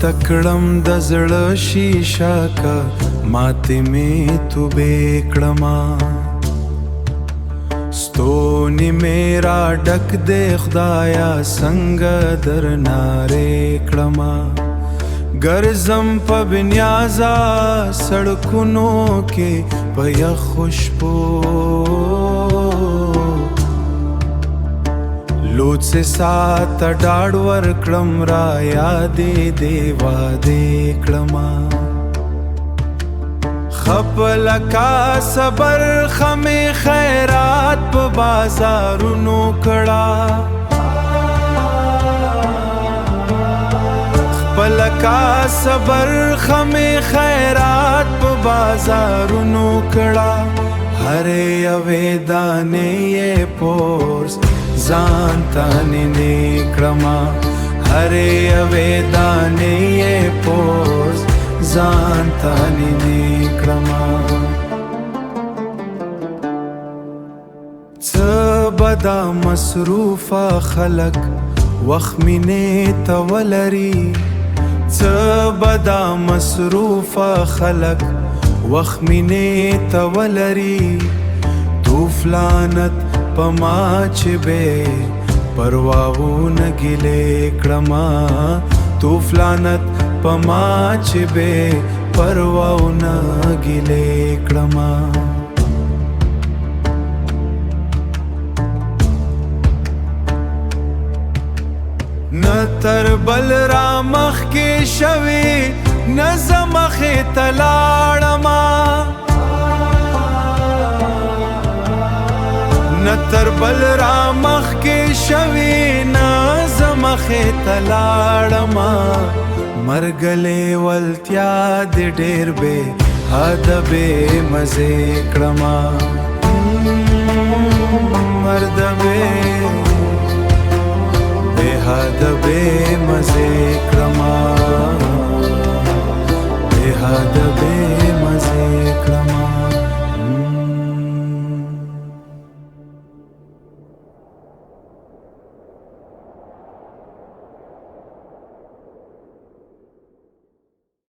تکړم د زړه شیشه کا ماتې مې توبې کړما ستونی میرا ډک دې خدایا څنګه درنارې کړما ګرځم په بنیازا سړکونو کې په یخ خوشبو لوڅ سات ډاډ ورکړم را یادې دې وادې کړما خپلکا صبر خمې خیرات په بازارونو کړه خپلکا صبر خمې خیرات په بازارونو کړه هر یوې دانې یې پورس ځان ته نینې کړما هر یوې دانې یې پورس ځان ته نینې کړما څه به دا مصروفه خلک وخت مینې ته ولري څه به دا مصروفه خلک وخت مینې ته ولري توف لعنت پما چې به پرواونه ګیلې کړما توف لعنت پما چې به پرواونه ګیلې کړما نه تر بل را مخ کې شوي نه زه مخې ته لاړما نه تر بل را مخ کې شوي نه زه مخې ته لاړما مرګلې ولتیا دې ډېر بې حده بې مزې کړما مرد بې حده بې مزې کړما بې حده بې